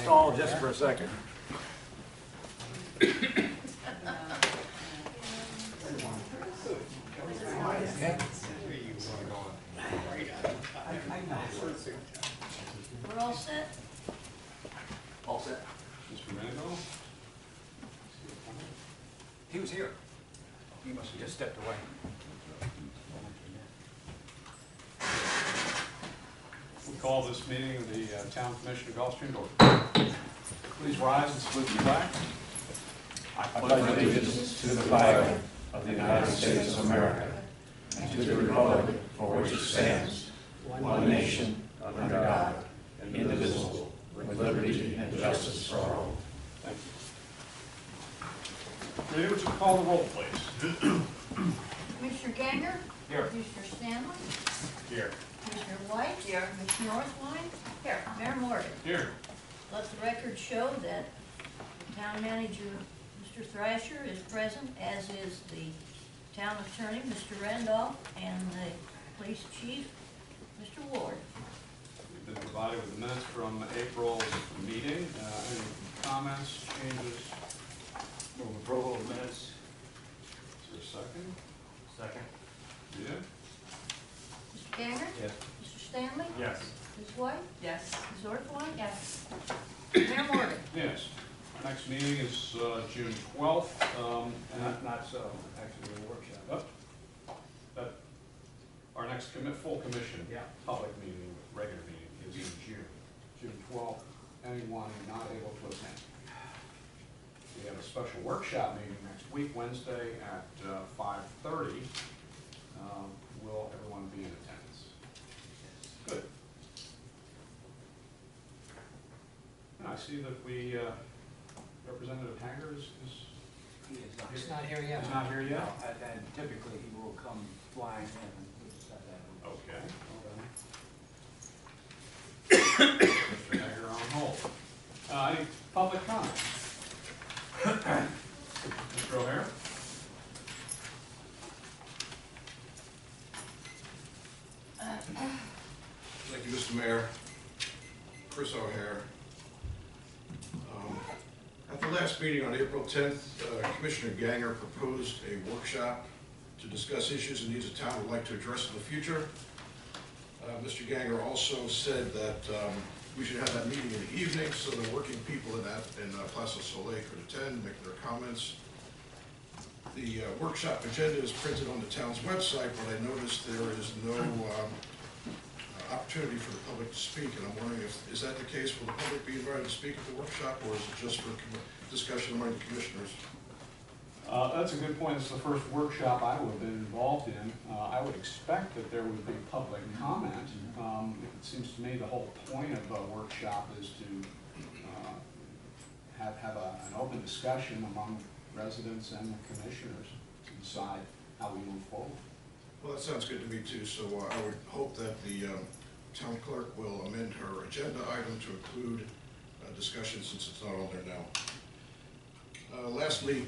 stall just for a second. We're all set? All set. Mr. Randall? He was here. He must have just stepped away. We call this meeting of the Town Commission of Gulfstream to order. Please rise and salute the flag. I pledge allegiance to the flag of the United States of America and to the republic for which it stands, one nation, under God, indivisible, with liberty and justice for all. Thank you. Renee, would you call the roll, please? Commissioner Ganger? Here. Commissioner Stanley? Here. Commissioner White? Here. Commissioner Northline? Here. Mayor Morgan? Here. Let the record show that the town manager, Mr. Thrasher, is present, as is the town attorney, Mr. Randolph, and the police chief, Mr. Ward. We've been provided with the minutes from April's meeting. Any comments, changes? Move approval of minutes. Is there a second? Second. Yeah? Mr. Ganger? Yes. Mr. Stanley? Yes. Ms. White? Yes. Ms. Orthwine? Yes. Mayor Morgan? Yes. Our next meeting is June 12th. Not so, actually, a workshop. Our next full commission, Yeah. public meeting, regular meeting is in June 12th. Anyone not able to attend. We have a special workshop meeting next week, Wednesday at 5:30. Will everyone be in attendance? Good. And I see that we, Representative Hager is He is not. He's not here yet. He's not here yet? No, and typically he will come flying in and we'll just have that. Okay. Mr. Hager on hold. Any public comment? Mr. O'Hare? Thank you, Mr. Mayor. Chris O'Hare. At the last meeting on April 10th, Commissioner Ganger proposed a workshop to discuss issues and needs the town would like to address in the future. Mr. Ganger also said that we should have that meeting in the evening so the working people in Plaza Soleil could attend, make their comments. The workshop agenda is printed on the town's website, but I noticed there is no opportunity for the public to speak, and I'm wondering is that the case? Will the public be invited to speak at the workshop, or is it just for discussion among the commissioners? That's a good point. It's the first workshop I would have been involved in. I would expect that there would be public comment. It seems to me the whole point of a workshop is to have an open discussion among residents and the commissioners to decide how we move forward. Well, that sounds good to me too, so I would hope that the town clerk will amend her agenda item to include discussion since it's not on there now. Lastly,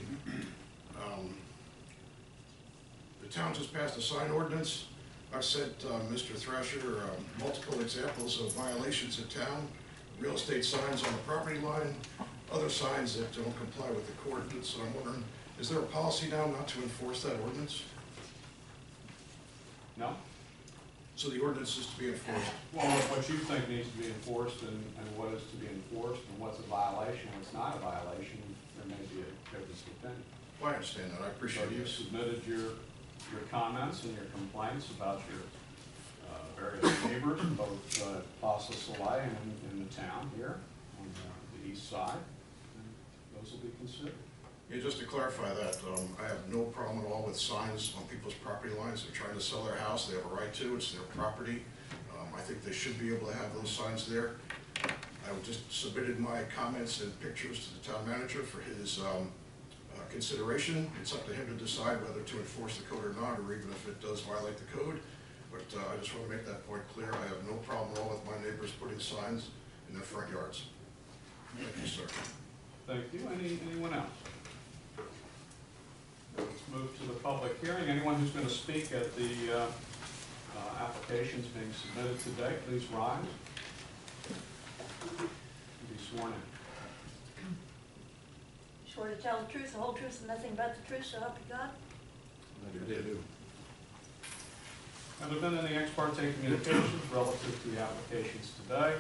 the town just passed a sign ordinance. I've sent Mr. Thrasher multiple examples of violations in town, real estate signs on the property line, other signs that don't comply with the ordinance, so I'm wondering, is there a policy now not to enforce that ordinance? No? So the ordinance is to be enforced? Well, what you think needs to be enforced and what is to be enforced and what's a violation and what's not a violation, there may be a difference of opinion. Well, I understand that. I appreciate So it. you submitted your comments and your complaints about your various neighbors, both Plaza Soleil and in the town here on the east side. And those will be considered. Yeah, just to clarify that, I have no problem at all with signs on people's property lines. They're trying to sell their house. They have a right to. It's their property. I think they should be able to have those signs there. I just submitted my comments and pictures to the town manager for his consideration. It's up to him to decide whether to enforce the code or not, or even if it does violate the code. But I just want to make that point clear. I have no problem at all with my neighbors putting signs in their front yards. Thank you, sir. Thank you. Anyone else? Let's move to the public hearing. Anyone who's going to speak at the applications being submitted today, please rise. Be sworn sworn in. Swear to tell the truth, the whole truth, and nothing but the truth, so help you God? I do. Have there been any ex parte communications relative to the applications today?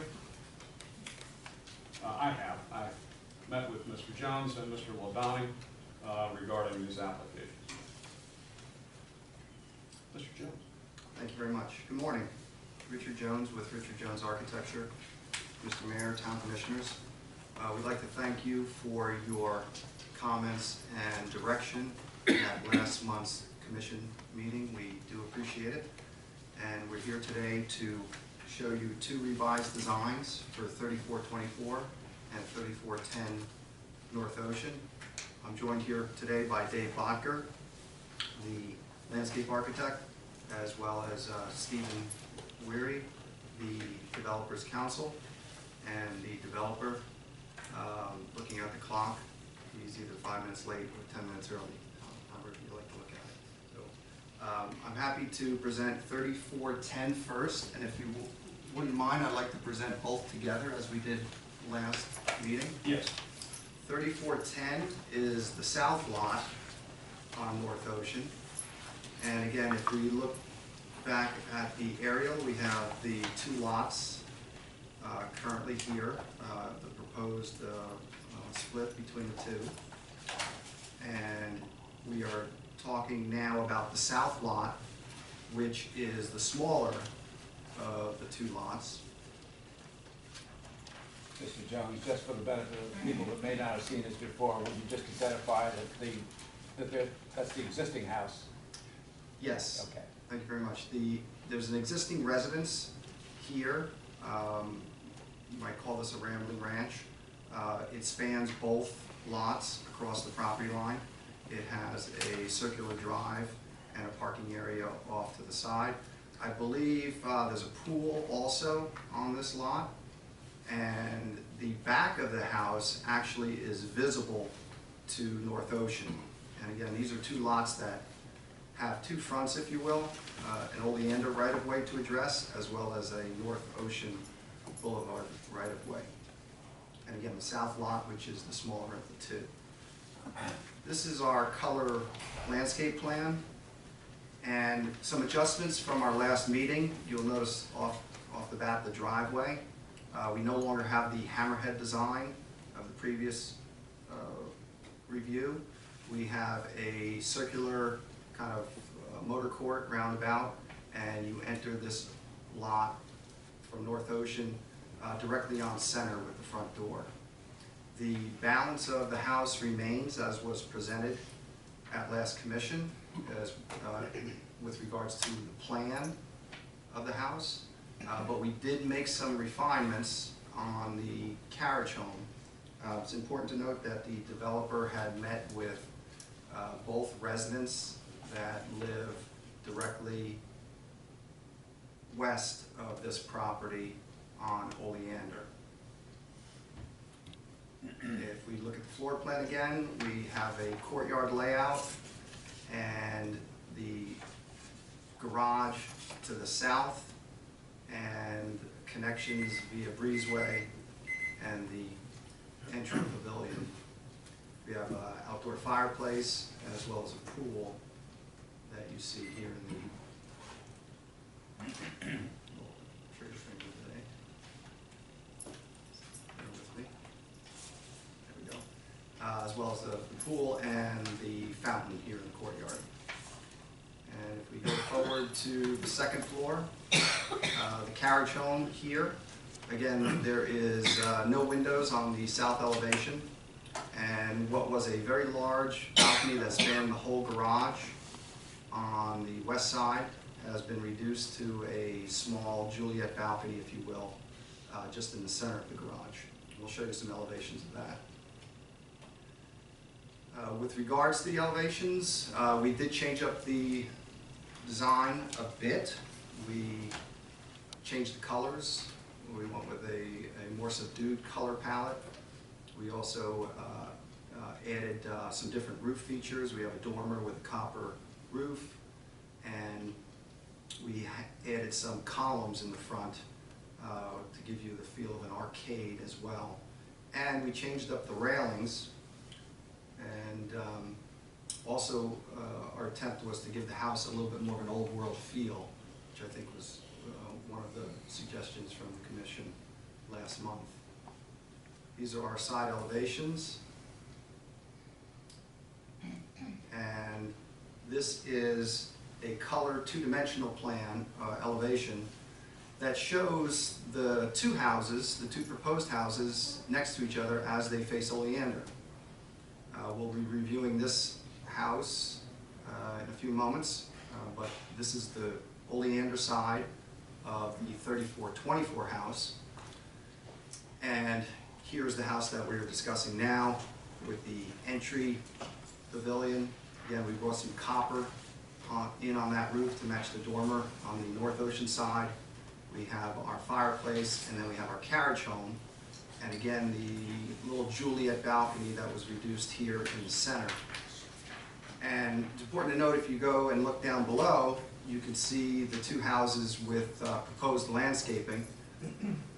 I have. I met with Mr. Jones and Mr. Ladani regarding these applications. Mr. Jones. Thank you very much. Good morning. Richard Jones with Richard Jones Architecture. Mr. Mayor, Town Commissioners. We'd like to thank you for your comments and direction at last month's commission meeting. We do appreciate it. And we're here today to show you two revised designs for 3424 and 3410 North Ocean. I'm joined here today by Dave Bodker, the landscape architect, as well as Stephen Weary, the developer's counsel, and the developer. Looking at the clock, he's either 5 minutes late or 10 minutes early, however you like to look at it. So, I'm happy to present 3410 first, and if you wouldn't mind, I'd like to present both together as we did last meeting. Yes. 3410 is the south lot on North Ocean. And again, if we look back at the aerial, we have the two lots currently here, the proposed split between the two. And we are talking now about the south lot, which is the smaller of the two lots. Mr. Jones, just for the benefit of people that may not have seen this before, would you just identify that's the existing house? Yes. Okay. Thank you very much. There's an existing residence here. You might call this a rambling ranch. It spans both lots across the property line. It has a circular drive and a parking area off to the side. I believe there's a pool also on this lot. And the back of the house actually is visible to North Ocean. And again, these are two lots that have two fronts, if you will, an Oleander right-of-way to address, as well as a North Ocean Boulevard right-of-way. And again, the south lot, which is the smaller of the two. This is our color landscape plan, and some adjustments from our last meeting. You'll notice off the bat the driveway. We no longer have the hammerhead design of the previous review. We have a circular kind of motor court roundabout, and you enter this lot from North Ocean directly on center with the front door. The balance of the house remains as was presented at last commission with regards to the plan of the house, but we did make some refinements on the carriage home. It's important to note that the developer had met with both residents that live directly west of this property on Oleander. If we look at the floor plan again, we have a courtyard layout and the garage to the south and connections via breezeway and the entry pavilion. We have an outdoor fireplace as well as a pool that you see here in the trigger finger today. Bear with me. There we go. As well as the pool and the fountain here in the courtyard. And if we go forward to the second floor, the carriage home here. Again, there is no windows on the south elevation. And what was a very large balcony that spanned the whole garage on the west side has been reduced to a small Juliet balcony, if you will, just in the center of the garage. We'll show you some elevations of that. With regards to the elevations, we did change up the design a bit. We changed the colors. We went with a more subdued color palette. We also added some different roof features. We have a dormer with a copper roof, and we added some columns in the front to give you the feel of an arcade as well. And we changed up the railings. And also, our attempt was to give the house a little bit more of an old world feel, which I think was one of the suggestions from the commission last month. These are our side elevations. And this is a color two-dimensional plan, elevation, that shows the two houses, the two proposed houses, next to each other as they face Oleander. We'll be reviewing this house in a few moments, but this is the Oleander side of the 3424 house. And here's the house that we're discussing now with the entry pavilion. Again, we brought some copper in on that roof to match the dormer on the North Ocean side. We have our fireplace, and then we have our carriage home. And again, the little Juliet balcony that was reduced here in the center. And it's important to note, if you go and look down below, you can see the two houses with proposed landscaping.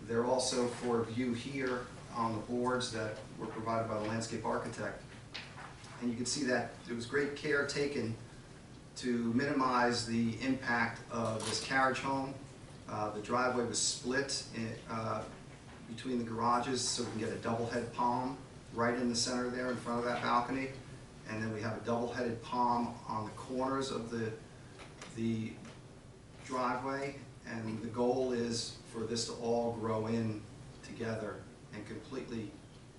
They're also for view here on the boards that were provided by the landscape architect. And you can see that there was great care taken to minimize the impact of this carriage home. The driveway was split between the garages so we can get a double-head palm right in the center there in front of that balcony. And then we have a double-headed palm on the corners of the driveway. And the goal is for this to all grow in together and completely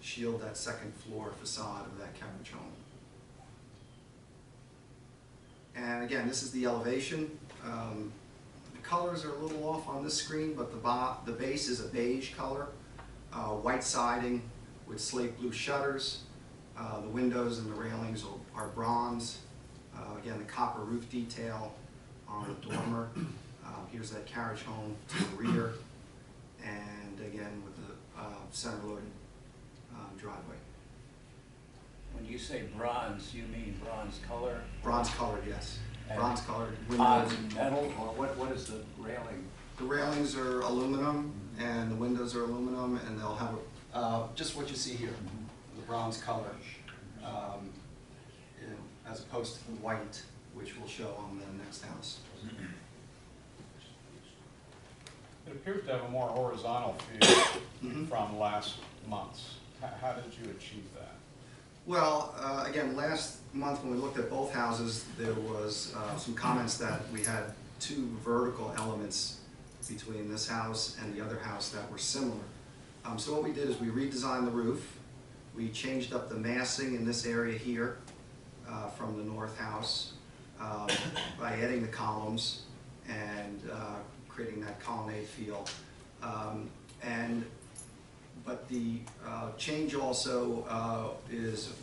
shield that second floor facade of that carriage home. And again, this is the elevation. The colors are a little off on this screen, but the base is a beige color, white siding with slate blue shutters. The windows and the railings are bronze. Again, the copper roof detail on the dormer. Here's that carriage home to the rear, and again with the center-loaded driveway. When you say bronze, you mean bronze color? Bronze colored, yes. And Bronze colored On windows. metal, or what is the railing? The railings are aluminum, and the windows are aluminum, and they'll have just what you see here, the bronze color, as opposed to the white, which we'll show on the next house. It appears to have a more horizontal feel from last month's. How did you achieve that? Well, again, last month when we looked at both houses, there was some comments that we had two vertical elements between this house and the other house that were similar. So what we did is we redesigned the roof. We changed up the massing in this area here from the north house by adding the columns and creating that colonnade feel. But the change also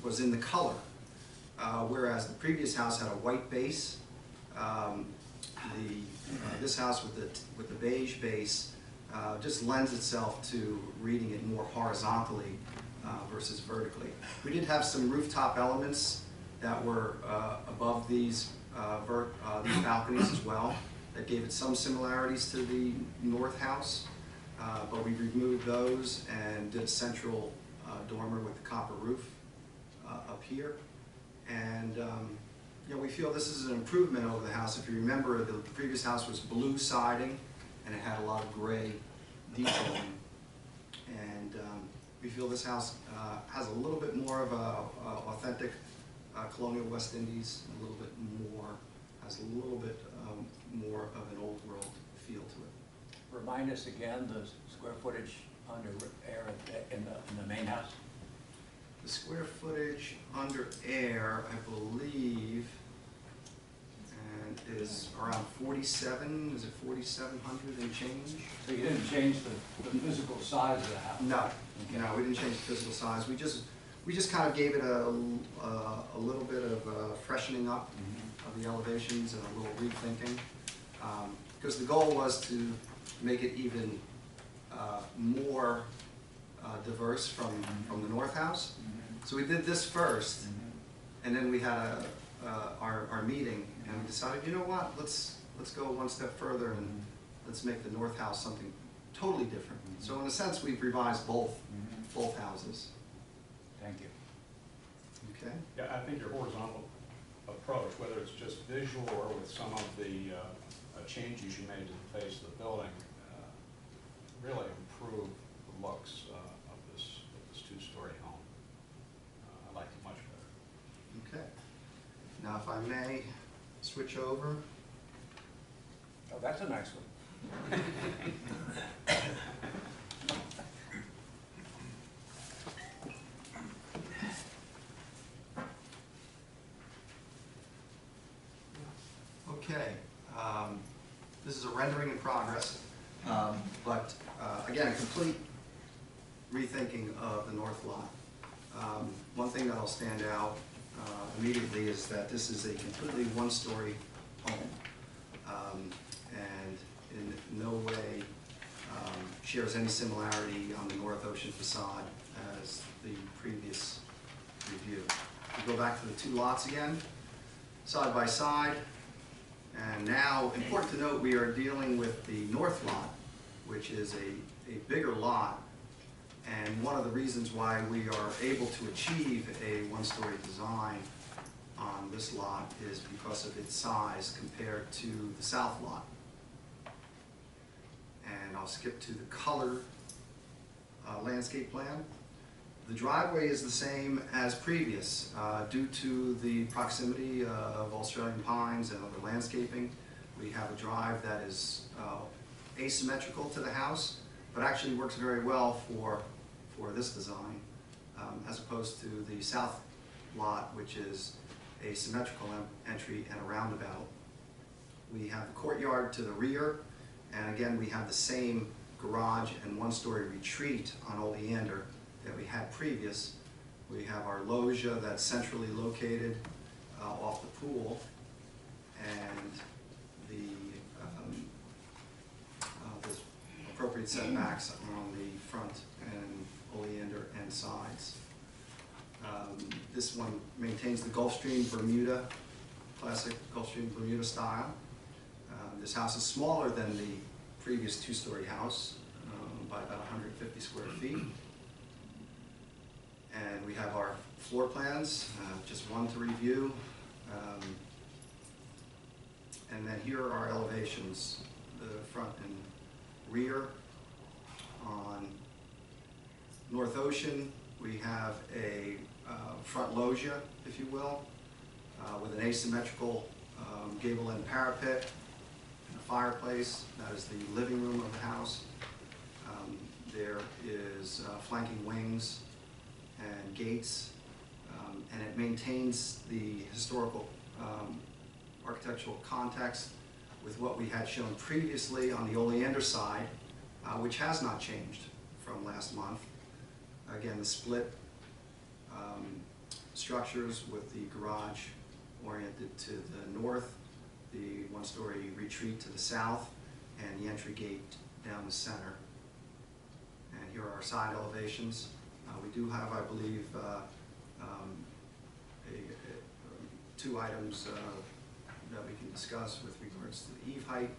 was in the color. Whereas the previous house had a white base, this house with the beige base just lends itself to reading it more horizontally versus vertically. We did have some rooftop elements that were above these balconies as well, that gave it some similarities to the north house, but we removed those and did a central dormer with the copper roof up here. And you know, we feel this is an improvement over the house. If you remember, the previous house was blue siding and it had a lot of gray detailing. And we feel this house has a little bit more of a authentic colonial West Indies, a little bit more, has a little bit more of an old world feel to it. Remind us again the square footage under air in the main house? The square footage under air, I believe, and is around 47, is it 4,700 and change? So you didn't change the physical size of the house? No, Okay. no, we didn't change the physical size. We just kind of gave it a little bit of freshening up of the elevations and a little rethinking. Because the goal was to make it even more diverse from the north house. So we did this first, and then we had our meeting, and we decided, you know what, let's go one step further and let's make the north house something totally different. So in a sense, we've revised both both houses. Thank you. Okay? Yeah, I think your horizontal approach, whether it's just visual or with some of the changes you made to the face of the building, really improve the looks of this two-story home. I like it much better. Okay. Now, if I may switch over. Oh, that's a nice one. Okay, this is a rendering in progress, but again, a complete rethinking of the north lot. One thing that'll stand out immediately is that this is a completely one-story home, and in no way shares any similarity on the North Ocean facade as the previous review. We go back to the two lots again, side by side. And now, important to note, we are dealing with the north lot, which is a bigger lot. And one of the reasons why we are able to achieve a one-story design on this lot is because of its size compared to the south lot. And I'll skip to the color landscape plan. The driveway is the same as previous due to the proximity of Australian pines and other landscaping. We have a drive that is asymmetrical to the house, but actually works very well for this design, as opposed to the south lot, which is a symmetrical entry and a roundabout. We have the courtyard to the rear, and again, we have the same garage and one-story retreat on Oleander that we had previous. We have our loggia that's centrally located off the pool, and the appropriate setbacks on the front and Oleander and sides. This one maintains the Gulfstream Bermuda, classic Gulfstream Bermuda style. This house is smaller than the previous two-story house by about 150 square feet. And we have our floor plans, just one to review. And then here are our elevations, the front and rear. On North Ocean, we have a front loggia, if you will, with an asymmetrical gable end parapet and a fireplace. That is the living room of the house. There is flanking wings and gates, and it maintains the historical architectural context with what we had shown previously on the Oleander side, which has not changed from last month. Again, the split structures with the garage oriented to the north, the one-story retreat to the south, and the entry gate down the center. And here are our side elevations. We do have, I believe, two items that we can discuss with regards to the eave height,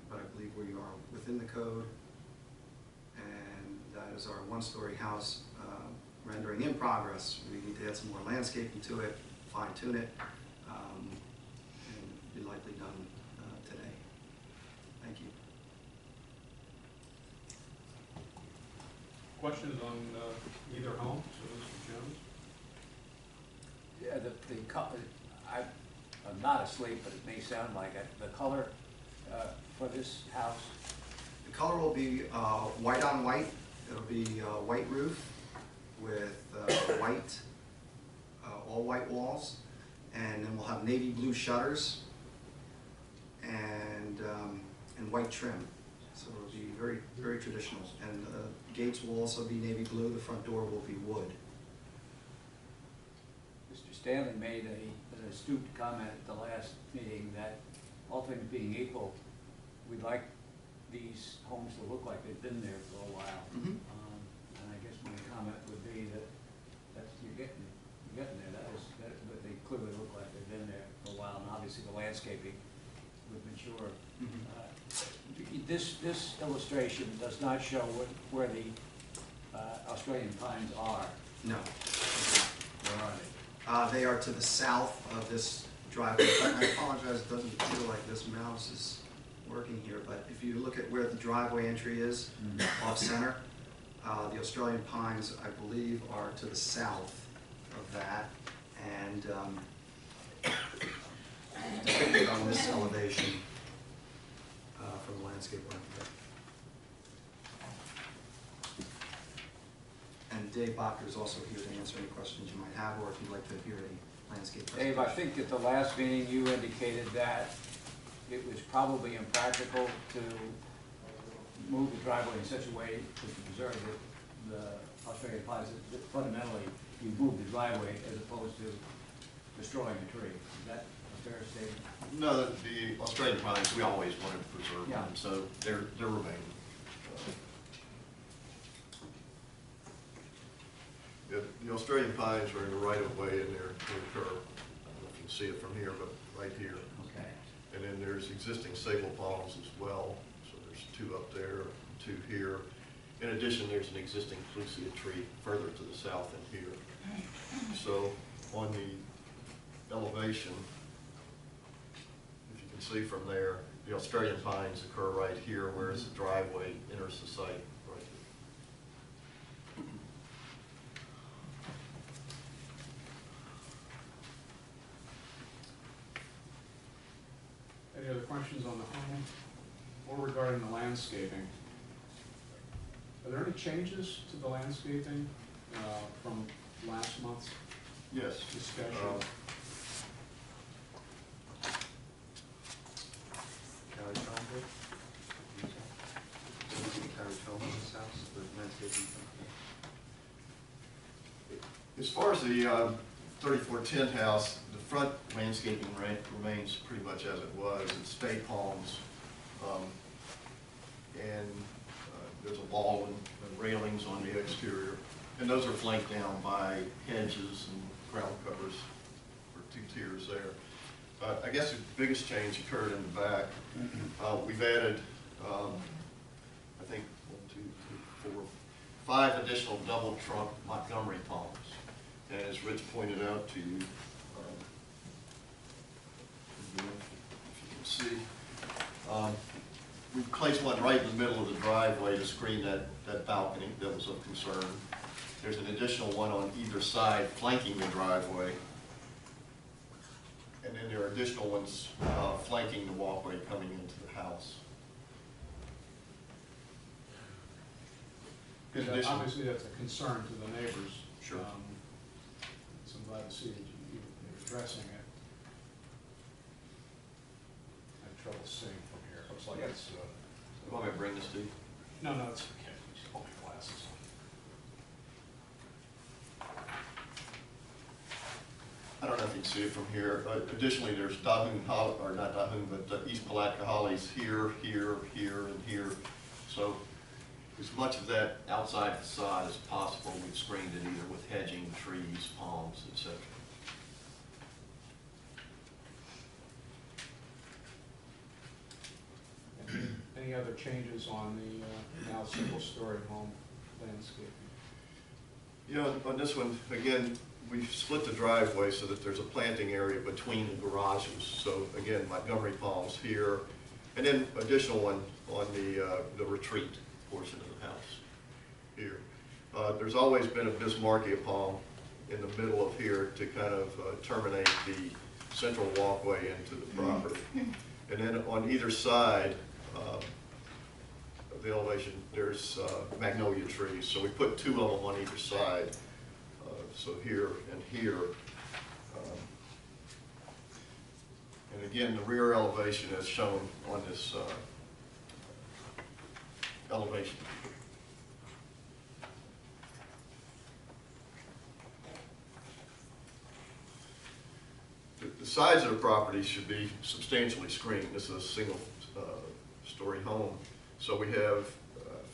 but I believe we are within the code, and that is our one-story house rendering in progress. We need to add some more landscaping to it, fine-tune it, and be likely done today. Thank you. Questions on either home, so Mr. Jones? Yeah, the color, I'm not asleep, but it may sound like it. The color for this house, The color will be white on white. It'll be white roof with white, all white walls, and then we'll have navy blue shutters and white trim. So it'll be very, very traditional. And gates will also be navy blue. The front door will be wood. Mr. Stanley made an astute comment at the last meeting that all things being equal, we'd like these homes to look like they've been there for a while. Mm-hmm. And I guess my comment would be that you're getting there. That they clearly look like they've been there for a while, and obviously the landscaping would mature. Mm-hmm. This illustration does not show where the Australian pines are? No. Where are they? They are to the south of this driveway. In fact, I apologize, it doesn't feel like this mouse is working here, but if you look at where the driveway entry is, off center, the Australian pines, I believe, are to the south of that, and depicted on this elevation from the landscape architect. And Dave Bacher is also here to answer any questions you might have, or if you'd like to hear a landscape presentation. Dave, I think at the last meeting you indicated that it was probably impractical to move the driveway in such a way to preserve the Australian pines, that fundamentally you move the driveway as opposed to destroying a tree. Is that a fair statement? No, the Australian pines, we always wanted to preserve Yeah. them, so they're remaining. The Australian pines are in the right of way in there to the curb. I don't know if you can see it from here, but right here. Okay. And then there's existing sable palms as well, so there's 2 up there, 2 here. In addition, there's an existing clusia tree further to the south and here. So on the elevation, if you can see from there, the Australian pines occur right here, whereas the driveway enters the site right here. Any other questions on the home or regarding the landscaping? Are there any changes to the landscaping from last month's Yes. discussion? Carriage home, Dave? Carriage home in this house, the landscaping. As far as the 3410 house, the front landscaping remains pretty much as it was. It's spade palms, and there's a wall and railings on the exterior, and those are flanked down by hedges and ground covers for 2 tiers there. I guess the biggest change occurred in the back. We've added, I think, 1, 2, 3, 4, 5 additional double trunk Montgomery palms. And as Rich pointed out to you, if you can see, we placed one right in the middle of the driveway to screen that balcony that was of concern. There's an additional one on either side flanking the driveway. And then there are additional ones flanking the walkway coming into the house. In addition, Obviously, that's a concern to the neighbors. Sure. So I'm glad to see that you're addressing it. I have trouble seeing from here. Looks like it's, you want me to bring this to you? no, it's okay. Just pull my glasses I don't know if you can see it from here. Additionally, there's Dahoon Holly, or not Dahoon, but East Palatka hollies here, here, here, and here. So as much of that outside facade as possible, we've screened it either with hedging, trees, palms, etc. on. Any other changes on the now single-story home landscaping? You know, on this one, again, we've split the driveway so that there's a planting area between the garages. So again, Montgomery palms here, and then additional one on the retreat portion of the house here. There's always been a Bismarckia palm in the middle of here to kind of terminate the central walkway into the property. And then on either side of the elevation, there's magnolia trees. So we put 2 of them on either side. So here and here. And again, the rear elevation is shown on this elevation. The sides of the property should be substantially screened. This is a single story home. So we have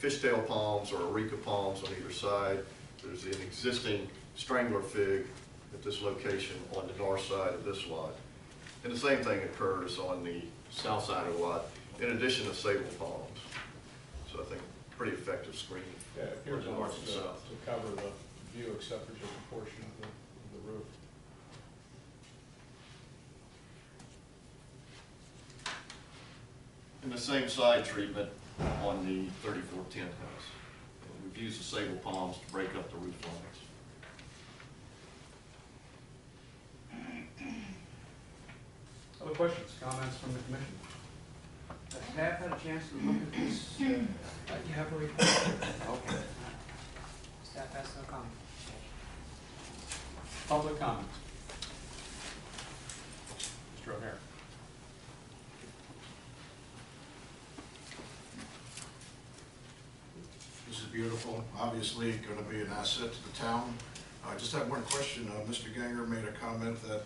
fishtail palms or areca palms on either side. There's an existing strangler fig at this location on the north side of this lot. And the same thing occurs on the south side of the lot, in addition to sable palms. So I think pretty effective screening. Yeah, it appears On the north almost and south. to cover the view except for just a portion of the roof. And the same side treatment on the 3410 house. We've used the sable palms to break up the roof lines. Other questions, comments from the commission? Has staff had a chance to look at this? You have a report. Okay. Staff has no comment. Public comments? Mr. O'Hare. This is beautiful, obviously going to be an asset to the town. I just have one question. Mr. Ganger made a comment that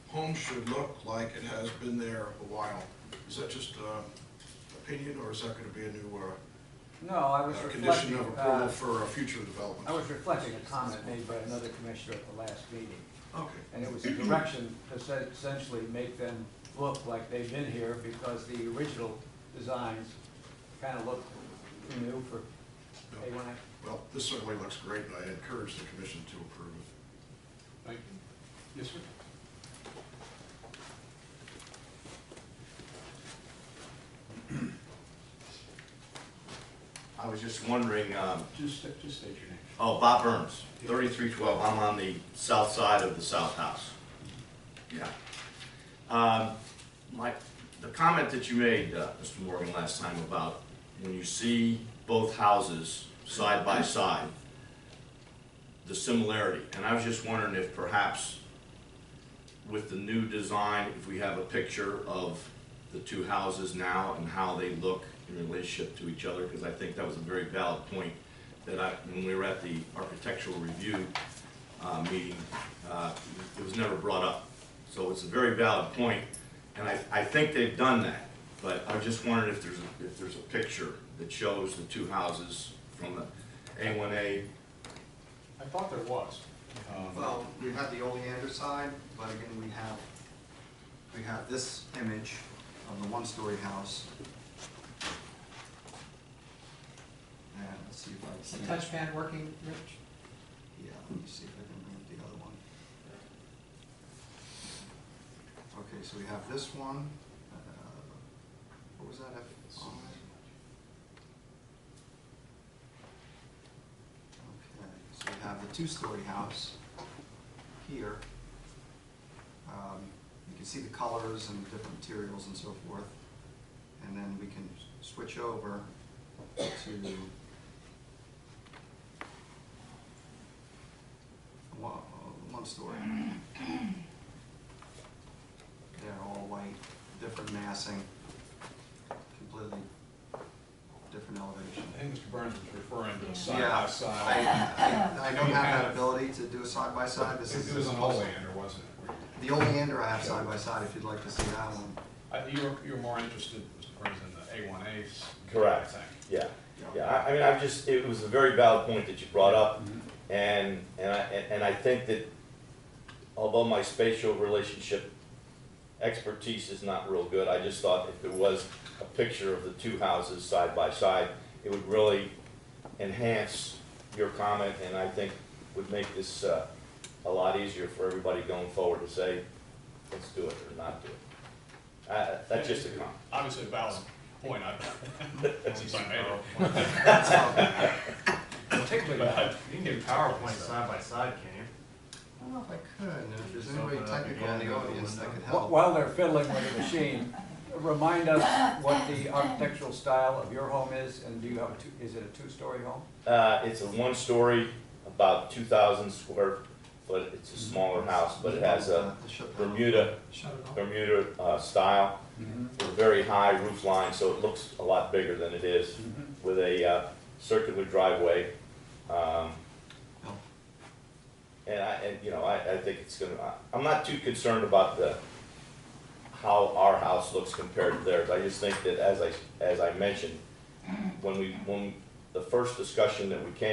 homes should look like it has been there a while. Is that just opinion, or is that going to be a new No, I was condition reflecting, of approval for future development? I was reflecting a comment made by another commissioner at the last meeting. Okay. And it was a direction to essentially make them look like they've been here because the original designs kind of look too new for A1A. Well, this certainly looks great, and I encourage the commission to approve it. Thank you. Yes, sir. I was just wondering, Just state your name. oh, Bob Burns, 3312, I'm on the south side of the south house. Yeah. The comment that you made, Mr. Morgan, last time about when you see both houses side by side, the similarity, and I was just wondering if perhaps with the new design, if we have a picture of the two houses now and how they look in relationship to each other, because I think that was a very valid point that when we were at the architectural review meeting, it was never brought up. So it's a very valid point, and I think they've done that, but I was just wondering if there's a picture that shows the two houses from the A1A. I thought there was. Well, we have the Oleander side, but again, we have this image of the one-story house. And let's see if I Is the can. touchpad working, Rich? Yeah, let me see if I can move the other one. Okay, so we have this one. What was that? Okay, so we have the two-story house here. You can see the colors and different materials and so forth. And then we can switch over to one story. They're all white, different massing, completely different elevation. I think Mr. Burns was referring to a Yeah, side-by-side. I don't have that ability to do a side-by-side. This is It was an Oleander, wasn't it? the Oleander I have side-by-side, if you'd like to see that one. You were more interested, Mr. Burns, in the A1As. Correct. I think. Yeah, yeah, I mean, it was a very valid point that you brought up, and I think that although my spatial relationship expertise is not real good, I just thought if there was a picture of the two houses side by side, it would really enhance your comment, and I think would make this a lot easier for everybody going forward to say, let's do it or not do it. That's just a comment. Obviously a valid point, since I made it. Particularly, But You can do PowerPoint side by side, can you? I don't know if I could, and if there's anybody technical in the audience that could help. while they're fiddling with the machine, remind us what the architectural style of your home is, and do you have is it a two-story home? It's a one-story, about 2,000 square foot. It's a smaller house, but it has a Bermuda style with a very high roof line, so it looks a lot bigger than it is, with a circular driveway. And I think it's gonna. I'm not too concerned about how our house looks compared to theirs. I just think that as I mentioned, when the first discussion that we came